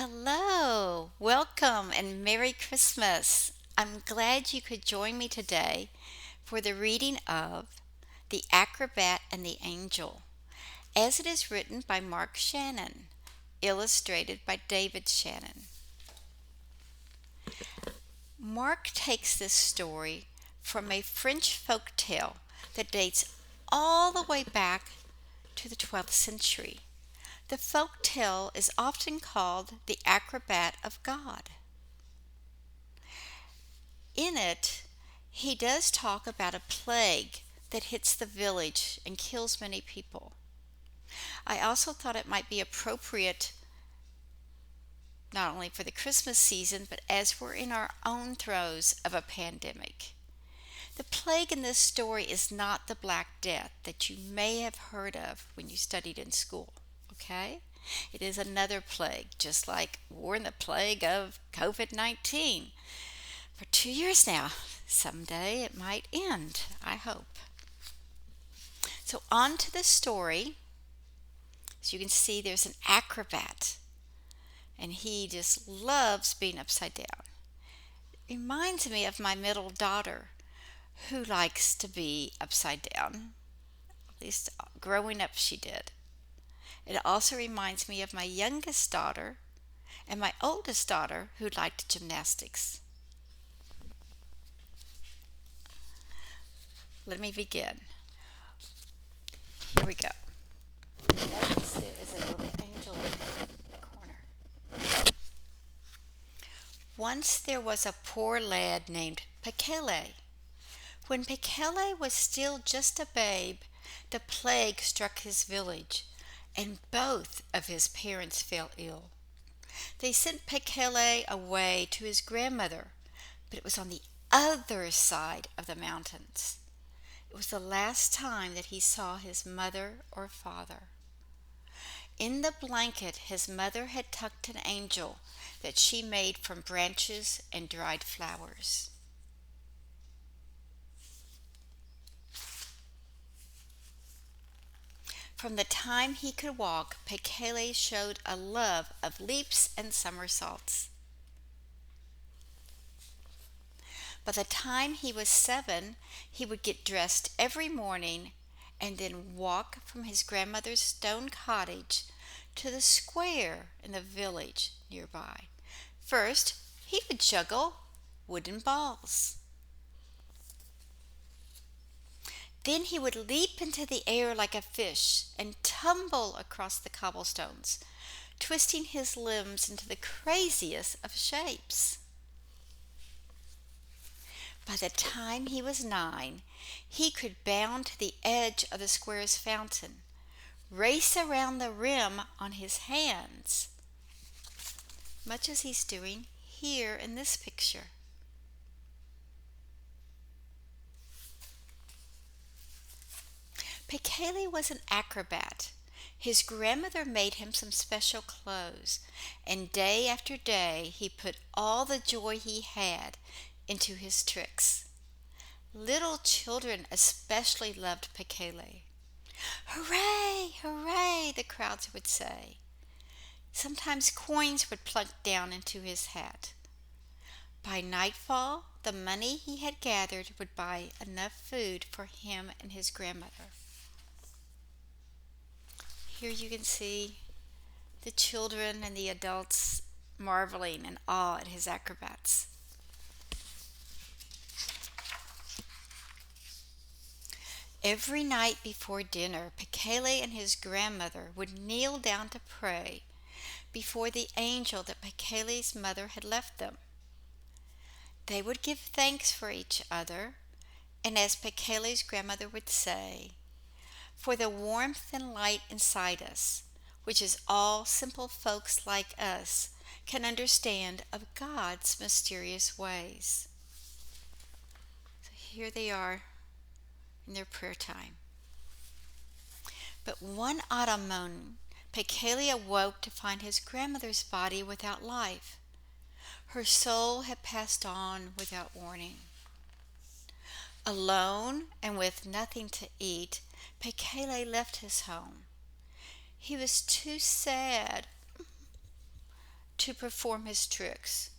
Hello, welcome, and Merry Christmas. I'm glad you could join me today for the reading of The Acrobat and the Angel, as it is written by Mark Shannon, illustrated by David Shannon. Mark takes this story from a French folk tale that dates all the way back to the 12th century. The folk tale is often called the Acrobat of God. In it, he does talk about a plague that hits the village and kills many people. I also thought it might be appropriate not only for the Christmas season, but as we're in our own throes of a pandemic. The plague in this story is not the Black Death that you may have heard of when you studied in school, okay? It is another plague, just like we're in the plague of COVID-19 for 2 years now. Someday it might end, I hope. So, on to the story. As you can see, there's an acrobat, and he just loves being upside down. It reminds me of my middle daughter, who likes to be upside down. At least growing up, she did. It also reminds me of my youngest daughter and my oldest daughter, who liked gymnastics. Let me begin. Here we go. Notice there is a little angel in the corner. Once there was a poor lad named Pekele. When Pekele was still just a babe, the plague struck his village, and both of his parents fell ill. They sent Pekele away to his grandmother, but it was on the other side of the mountains. It was the last time that he saw his mother or father. In the blanket his mother had tucked an angel that she made from branches and dried flowers. From the time he could walk, Pekele showed a love of leaps and somersaults. By the time he was 7, he would get dressed every morning and then walk from his grandmother's stone cottage to the square in the village nearby. First, he would juggle wooden balls. Then he would leap into the air like a fish and tumble across the cobblestones, twisting his limbs into the craziest of shapes. By the time he was 9, he could bound to the edge of the square's fountain, race around the rim on his hands, much as he's doing here in this picture. Pekele was an acrobat. His grandmother made him some special clothes, and day after day he put all the joy he had into his tricks. Little children especially loved Pekele. Hooray, hooray, the crowds would say. Sometimes coins would plunk down into his hat. By nightfall, the money he had gathered would buy enough food for him and his grandmother. Here you can see the children and the adults marveling in awe at his acrobats. Every night before dinner, Pekele and his grandmother would kneel down to pray before the angel that Pekele's mother had left them. They would give thanks for each other, and as Pekele's grandmother would say, for the warmth and light inside us, which is all simple folks like us can understand of God's mysterious ways. So here they are in their prayer time. But one autumn morning, Pekele awoke to find his grandmother's body without life. Her soul had passed on without warning. Alone and with nothing to eat, Pekele left his home. He was too sad to to perform his tricks.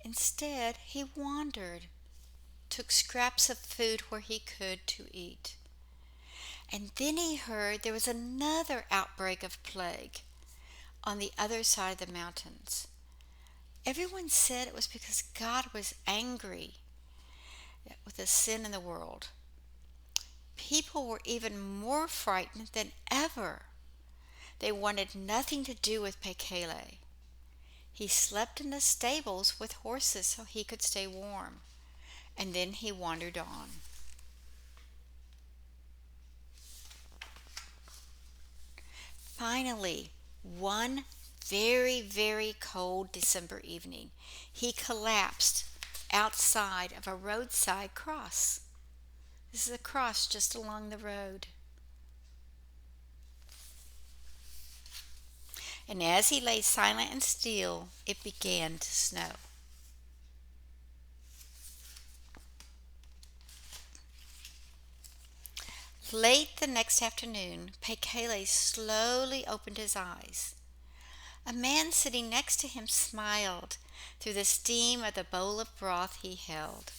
Instead, he wandered, took scraps of food where he could to eat. And then he heard there was another outbreak of plague on the other side of the mountains. Everyone said it was because God was angry with the sin in the world. People were even more frightened than ever. They wanted nothing to do with Pekele. He slept in the stables with horses so he could stay warm, and then he wandered on. Finally, one very, very cold December evening, he collapsed outside of a roadside cross. This is a cross just along the road. And as he lay silent and still, it began to snow. Late the next afternoon, Pekele slowly opened his eyes. A man sitting next to him smiled through the steam of the bowl of broth he held.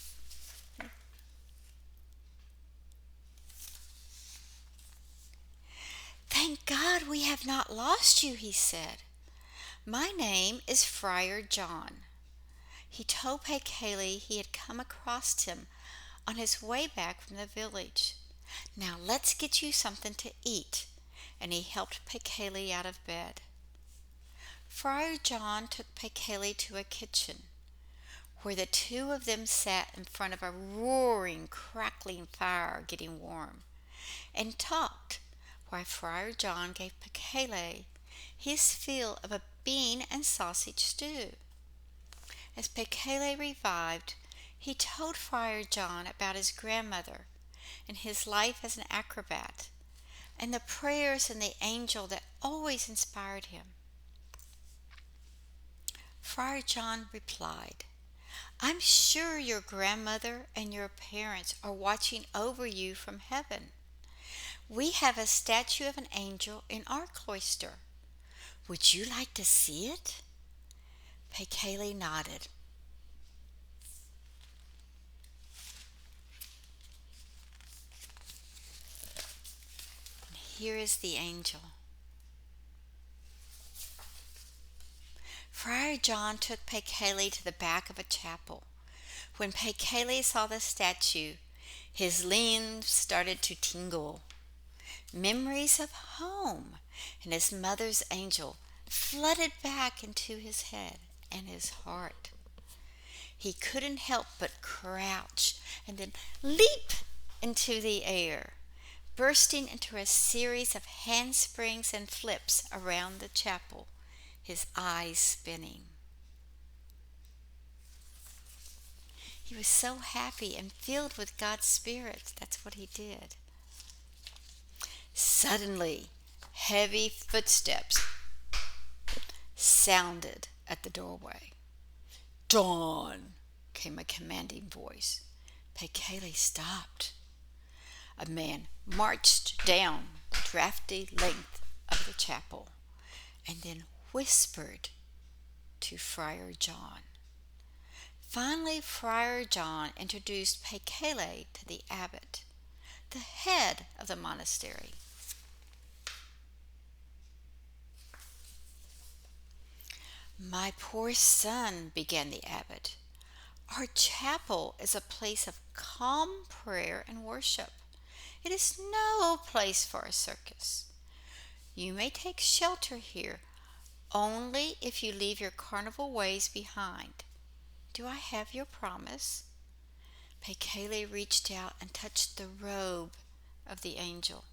"Thank God we have not lost you," he said. "My name is Friar John." He told Pekele he had come across him on his way back from the village. "Now let's get you something to eat," and he helped Pekele out of bed. Friar John took Pekele to a kitchen, where the two of them sat in front of a roaring, crackling fire getting warm, and talked while Friar John gave Pekele his fill of a bean and sausage stew. As Pekele revived, he told Friar John about his grandmother and his life as an acrobat, and the prayers and the angel that always inspired him. Friar John replied, "I'm sure your grandmother and your parents are watching over you from heaven. We have a statue of an angel in our cloister. Would you like to see it?" Pekele nodded. And here is the angel. Friar John took Pekele to the back of a chapel. When Pekele saw the statue, his limbs started to tingle. Memories of home and his mother's angel flooded back into his head and his heart. He couldn't help but crouch and then leap into the air, bursting into a series of handsprings and flips around the chapel, his eyes spinning. He was so happy and filled with God's Spirit. That's what he did. Suddenly, heavy footsteps sounded at the doorway. "Dawn!" came a commanding voice. Pekele stopped. A man marched down the drafty length of the chapel and then whispered to Friar John. Finally, Friar John introduced Pekele to the abbot, the head of the monastery. "My poor son," began the abbot, "our chapel is a place of calm prayer and worship. It is no place for a circus. You may take shelter here only if you leave your carnival ways behind. Do I have your promise?" Pekele reached out and touched the robe of the angel.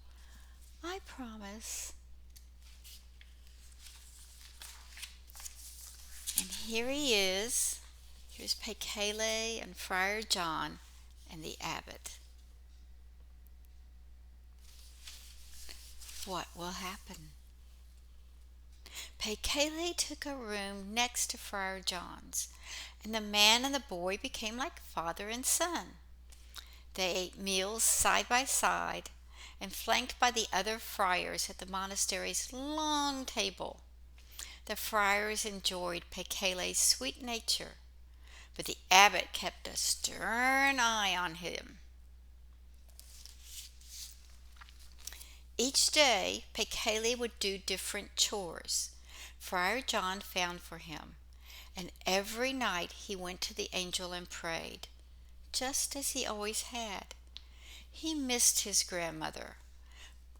"I promise." And here he is. Here's Pekele and Friar John and the abbot. What will happen? Pekele took a room next to Friar John's, and the man and the boy became like father and son. They ate meals side by side and flanked by the other friars at the monastery's long table. The friars enjoyed Pekele's sweet nature, but the abbot kept a stern eye on him. Each day, Pekele would do different chores Friar John found for him, and every night he went to the angel and prayed, just as he always had. He missed his grandmother,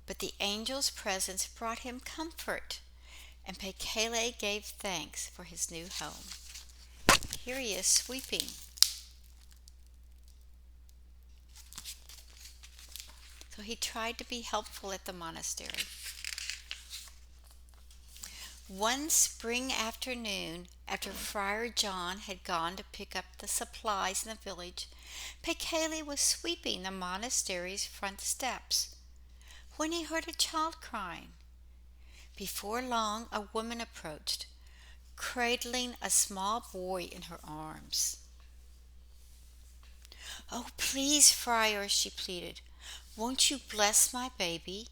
but the angel's presence brought him comfort, and Pekele gave thanks for his new home. Here he is sweeping. So he tried to be helpful at the monastery. One spring afternoon, after Friar John had gone to pick up the supplies in the village, Pekele was sweeping the monastery's front steps when he heard a child crying. Before long, a woman approached, cradling a small boy in her arms. "Oh, please, Friar," she pleaded, "won't you bless my baby?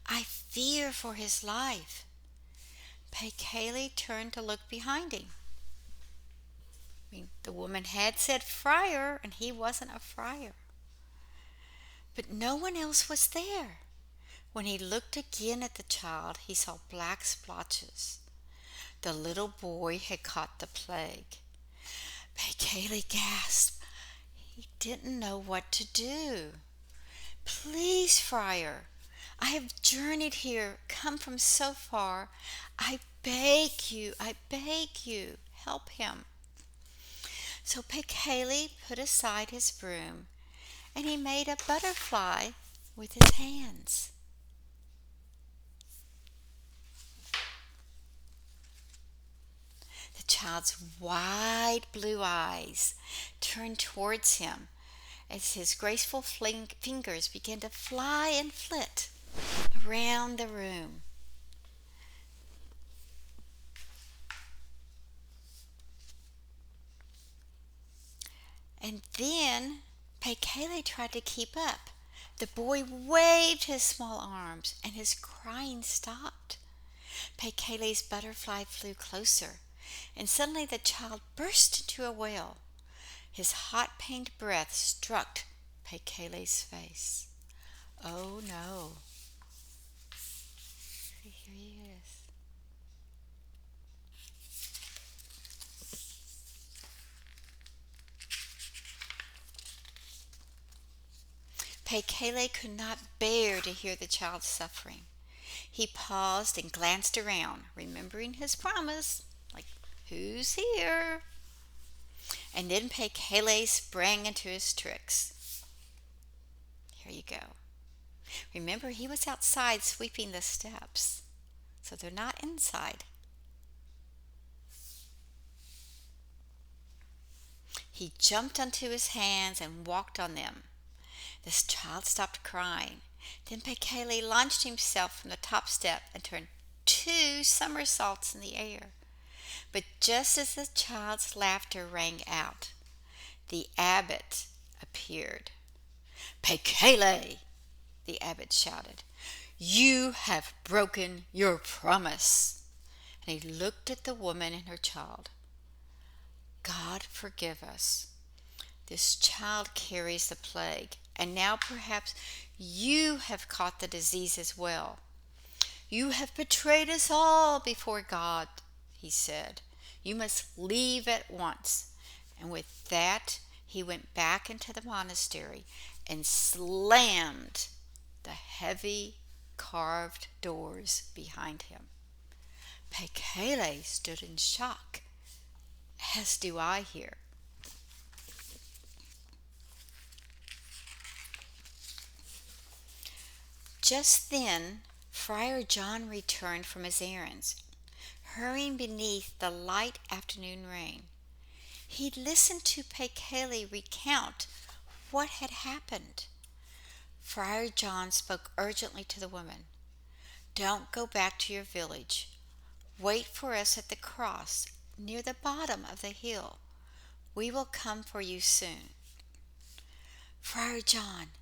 I fear for his life." Pekele turned to look behind him. The woman had said friar, and he wasn't a friar. But no one else was there. When he looked again at the child, he saw black splotches. The little boy had caught the plague. Pekele gasped. He didn't know what to do. "Please, friar, I have journeyed here, come from so far. I beg you, help him." So Pekele put aside his broom, and he made a butterfly with his hands. The child's wide blue eyes turned towards him as his graceful fingers began to fly and flit around the room. And then Pekele tried to keep up. The boy waved his small arms, and his crying stopped. Pekele's butterfly flew closer, and suddenly the child burst into a wail. His hot pained breath struck Pekele's face. Oh no. Here he is. Pekele could not bear to hear the child's suffering. He paused and glanced around, remembering his promise, like, "Who's here?" And then Pekele sprang into his tricks. Here you go. Remember, he was outside sweeping the steps, so they're not inside. He jumped onto his hands and walked on them. This child stopped crying. Then Pekele launched himself from the top step and turned 2 somersaults in the air. But just as the child's laughter rang out, the abbot appeared. "Pekele!" the abbot shouted. "You have broken your promise." And he looked at the woman and her child. "God forgive us. This child carries the plague, and now perhaps you have caught the disease as well. You have betrayed us all before God," he said. "You must leave at once." And with that, he went back into the monastery and slammed the heavy carved doors behind him. Pekele stood in shock, as do I here. Just then, Friar John returned from his errands, hurrying beneath the light afternoon rain. He listened to Pekele recount what had happened. Friar John spoke urgently to the woman. "Don't go back to your village. Wait for us at the cross near the bottom of the hill. We will come for you soon." "Friar John,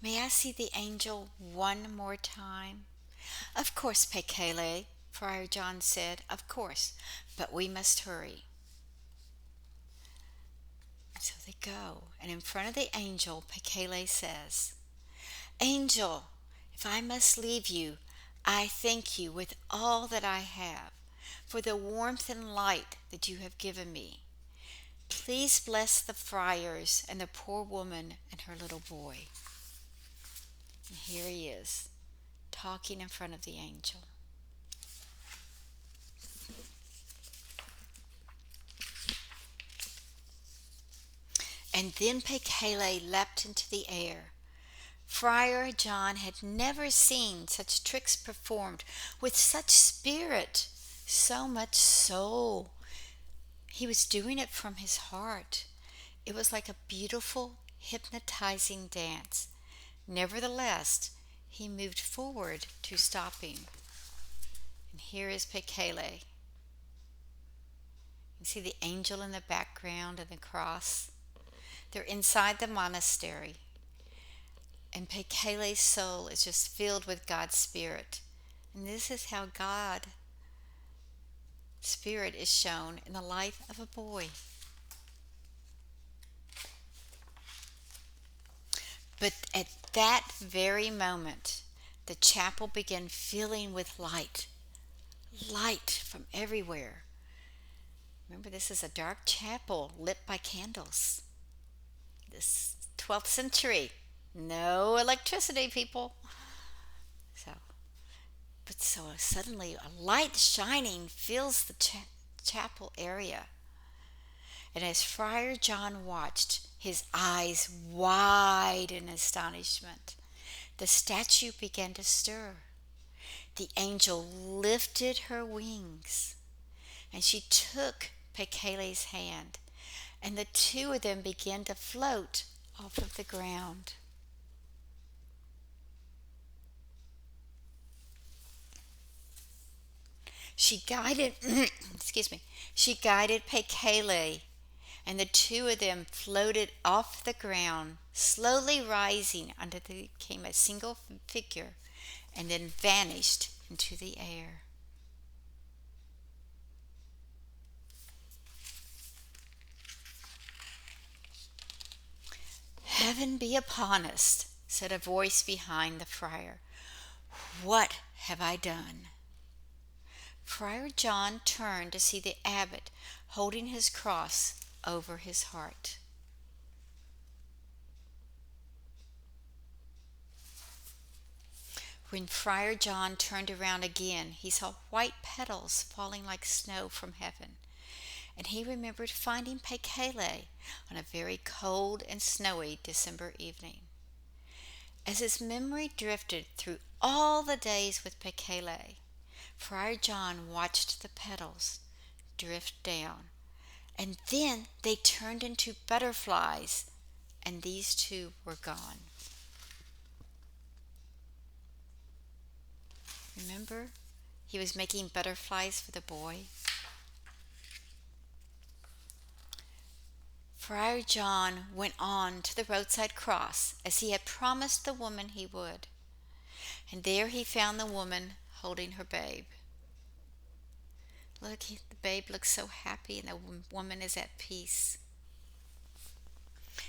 may I see the angel one more time?" "Of course, Pekele." Friar John said, "Of course, but we must hurry." So they go, and in front of the angel, Pekele says, "Angel, if I must leave you, I thank you with all that I have for the warmth and light that you have given me. Please bless the friars and the poor woman and her little boy." And here he is, talking in front of the angel. And then Pekele leapt into the air. Friar John had never seen such tricks performed with such spirit, so much soul. He was doing it from his heart. It was like a beautiful, hypnotizing dance. Nevertheless, he moved forward to stop him. And here is Pekele. You see the angel in the background and the cross. They're inside the monastery. And Pekele's soul is just filled with God's Spirit. And this is how God's Spirit is shown in the life of a boy. But at that very moment, the chapel began filling with light. Light from everywhere. Remember, this is a dark chapel lit by candles. This 12th century. No electricity, people. So suddenly a light shining fills the chapel area. And as Friar John watched, his eyes wide in astonishment, the statue began to stir. The angel lifted her wings, and she took Pekele's hand, and the two of them began to float off of the ground. She guided, she guided Pekele, and the two of them floated off the ground, slowly rising until they became a single figure, and then vanished into the air. "Heaven be upon us," said a voice behind the friar. "What have I done?" Friar John turned to see the abbot holding his cross over his heart. When Friar John turned around again, he saw white petals falling like snow from heaven, and he remembered finding Pekele on a very cold and snowy December evening. As his memory drifted through all the days with Pekele, Friar John watched the petals drift down, and then they turned into butterflies, and these two were gone. Remember, he was making butterflies for the boy. Friar John went on to the roadside cross as he had promised the woman he would, and there he found the woman holding her babe. Look, the babe looks so happy, and the woman is at peace.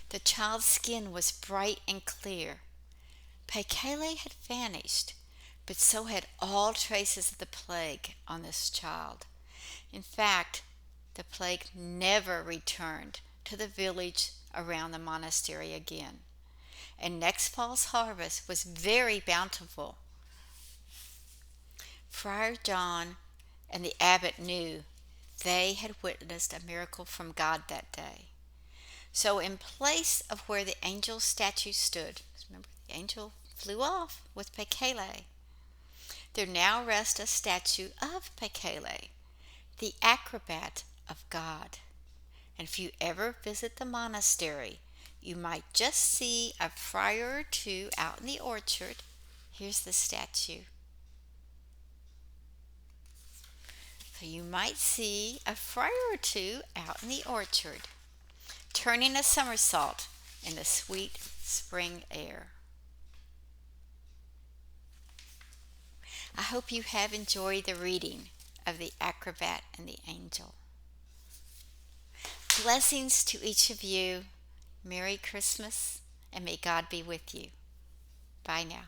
The child's skin was bright and clear. Pekele had vanished, but so had all traces of the plague on this child. In fact, the plague never returned to the village around the monastery again. And next fall's harvest was very bountiful. Friar John and the abbot knew they had witnessed a miracle from God that day. So in place of where the angel's statue stood, remember the angel flew off with Pekele, there now rests a statue of Pekele, the Acrobat of God. And if you ever visit the monastery, you might just see a friar or two out in the orchard. Here's the statue. So you might see a friar or two out in the orchard, turning a somersault in the sweet spring air. I hope you have enjoyed the reading of the Acrobat and the Angel. Blessings to each of you. Merry Christmas, and may God be with you. Bye now.